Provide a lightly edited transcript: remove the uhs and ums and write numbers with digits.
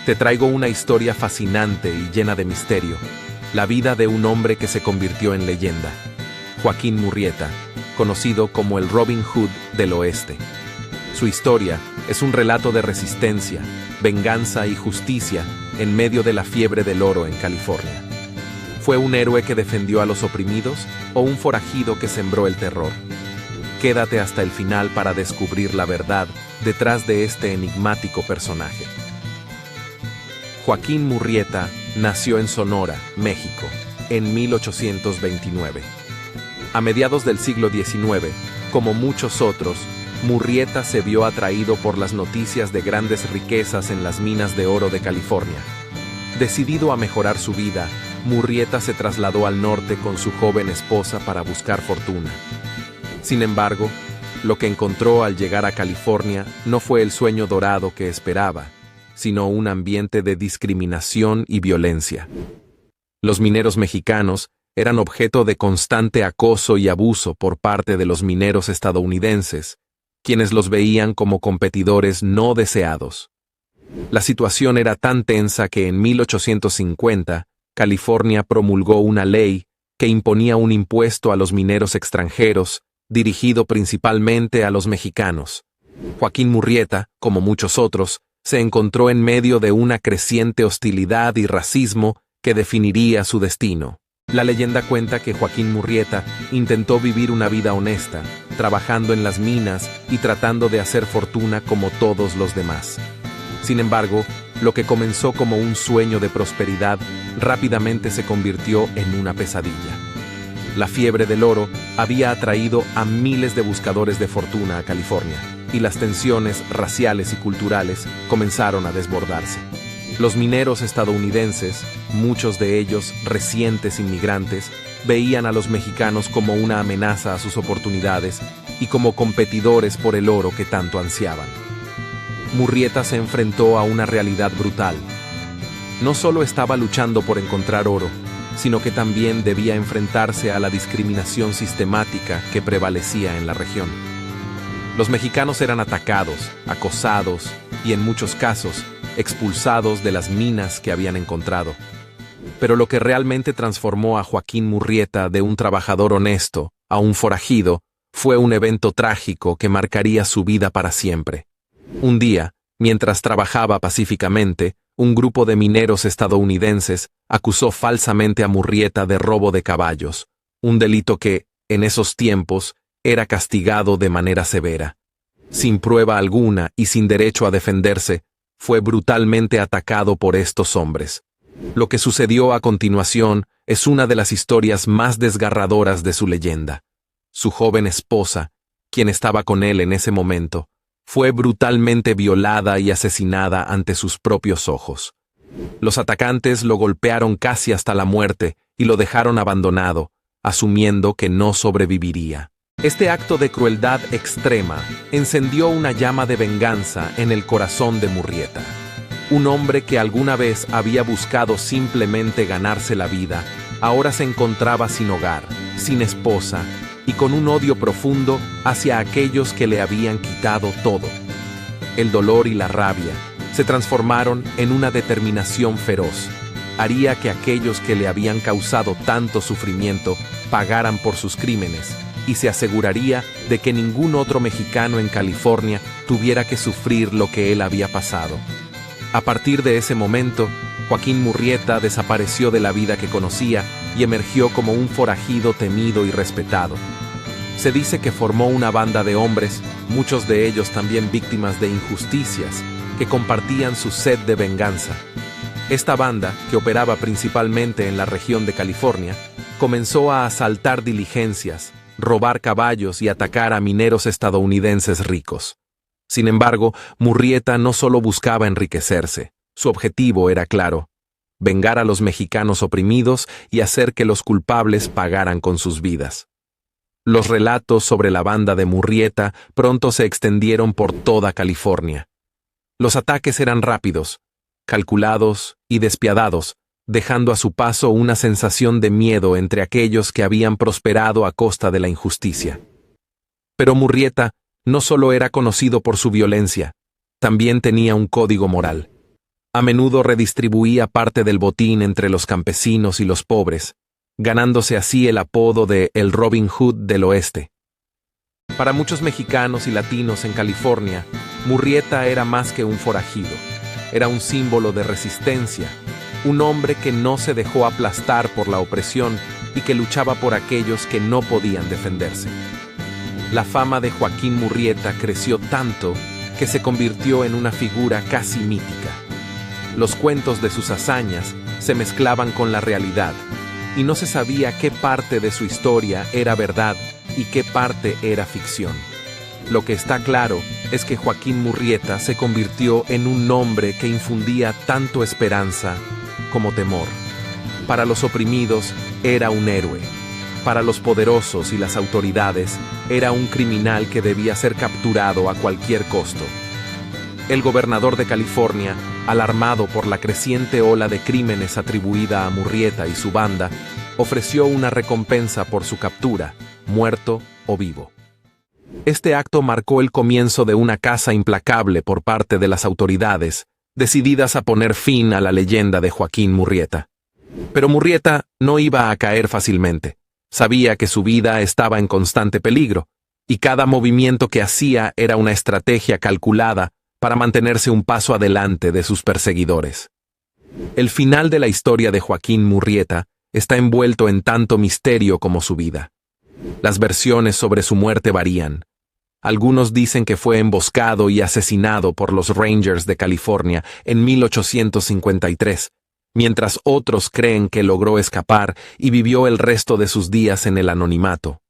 Te traigo una historia fascinante y llena de misterio, la vida de un hombre que se convirtió en leyenda, Joaquín Murrieta, conocido como el Robin Hood del Oeste. Su historia es un relato de resistencia, venganza y justicia en medio de la fiebre del oro en California. ¿Fue un héroe que defendió a los oprimidos o un forajido que sembró el terror? Quédate hasta el final para descubrir la verdad detrás de este enigmático personaje. Joaquín Murrieta nació en Sonora, México, en 1829. A mediados del siglo XIX, como muchos otros, Murrieta se vio atraído por las noticias de grandes riquezas en las minas de oro de California. Decidido a mejorar su vida, Murrieta se trasladó al norte con su joven esposa para buscar fortuna. Sin embargo, lo que encontró al llegar a California no fue el sueño dorado que esperaba, sino un ambiente de discriminación y violencia. Los mineros mexicanos eran objeto de constante acoso y abuso por parte de los mineros estadounidenses, quienes los veían como competidores no deseados. La situación era tan tensa que en 1850, California promulgó una ley que imponía un impuesto a los mineros extranjeros, dirigido principalmente a los mexicanos. Joaquín Murrieta, como muchos otros, se encontró en medio de una creciente hostilidad y racismo que definiría su destino. La leyenda cuenta que Joaquín Murrieta intentó vivir una vida honesta, trabajando en las minas y tratando de hacer fortuna como todos los demás. Sin embargo, lo que comenzó como un sueño de prosperidad rápidamente se convirtió en una pesadilla. La fiebre del oro había atraído a miles de buscadores de fortuna a California, y las tensiones raciales y culturales comenzaron a desbordarse. Los mineros estadounidenses, muchos de ellos recientes inmigrantes, veían a los mexicanos como una amenaza a sus oportunidades y como competidores por el oro que tanto ansiaban. Murrieta se enfrentó a una realidad brutal. No solo estaba luchando por encontrar oro, sino que también debía enfrentarse a la discriminación sistemática que prevalecía en la región. Los mexicanos eran atacados, acosados y, en muchos casos, expulsados de las minas que habían encontrado. Pero lo que realmente transformó a Joaquín Murrieta de un trabajador honesto a un forajido fue un evento trágico que marcaría su vida para siempre. Un día, mientras trabajaba pacíficamente, un grupo de mineros estadounidenses acusó falsamente a Murrieta de robo de caballos, un delito que, en esos tiempos, era castigado de manera severa. Sin prueba alguna y sin derecho a defenderse, fue brutalmente atacado por estos hombres. Lo que sucedió a continuación es una de las historias más desgarradoras de su leyenda. Su joven esposa, quien estaba con él en ese momento, fue brutalmente violada y asesinada ante sus propios ojos. Los atacantes lo golpearon casi hasta la muerte y lo dejaron abandonado, asumiendo que no sobreviviría. Este acto de crueldad extrema encendió una llama de venganza en el corazón de Murrieta. Un hombre que alguna vez había buscado simplemente ganarse la vida, ahora se encontraba sin hogar, sin esposa y con un odio profundo hacia aquellos que le habían quitado todo. El dolor y la rabia se transformaron en una determinación feroz. Haría que aquellos que le habían causado tanto sufrimiento pagaran por sus crímenes, y se aseguraría de que ningún otro mexicano en California tuviera que sufrir lo que él había pasado. A partir de ese momento, Joaquín Murrieta desapareció de la vida que conocía y emergió como un forajido temido y respetado. Se dice que formó una banda de hombres, muchos de ellos también víctimas de injusticias, que compartían su sed de venganza. Esta banda, que operaba principalmente en la región de California, comenzó a asaltar diligencias, robar caballos y atacar a mineros estadounidenses ricos. Sin embargo, Murrieta no solo buscaba enriquecerse, su objetivo era claro: vengar a los mexicanos oprimidos y hacer que los culpables pagaran con sus vidas. Los relatos sobre la banda de Murrieta pronto se extendieron por toda California. Los ataques eran rápidos, calculados y despiadados, dejando a su paso una sensación de miedo entre aquellos que habían prosperado a costa de la injusticia. Pero Murrieta no solo era conocido por su violencia, también tenía un código moral. A menudo redistribuía parte del botín entre los campesinos y los pobres, ganándose así el apodo de el Robin Hood del Oeste. Para muchos mexicanos y latinos en California, Murrieta era más que un forajido. Era un símbolo de resistencia, un hombre que no se dejó aplastar por la opresión y que luchaba por aquellos que no podían defenderse. La fama de Joaquín Murrieta creció tanto que se convirtió en una figura casi mítica. Los cuentos de sus hazañas se mezclaban con la realidad, y no se sabía qué parte de su historia era verdad y qué parte era ficción. Lo que está claro es que Joaquín Murrieta se convirtió en un nombre que infundía tanto esperanza como temor. Para los oprimidos era un héroe. Para los poderosos y las autoridades era un criminal que debía ser capturado a cualquier costo. El gobernador de California, alarmado por la creciente ola de crímenes atribuida a Murrieta y su banda, ofreció una recompensa por su captura, muerto o vivo. Este acto marcó el comienzo de una caza implacable por parte de las autoridades, decididas a poner fin a la leyenda de Joaquín Murrieta. Pero Murrieta no iba a caer fácilmente. Sabía que su vida estaba en constante peligro, y cada movimiento que hacía era una estrategia calculada para mantenerse un paso adelante de sus perseguidores. El final de la historia de Joaquín Murrieta está envuelto en tanto misterio como su vida. Las versiones sobre su muerte varían. Algunos dicen que fue emboscado y asesinado por los Rangers de California en 1853, mientras otros creen que logró escapar y vivió el resto de sus días en el anonimato.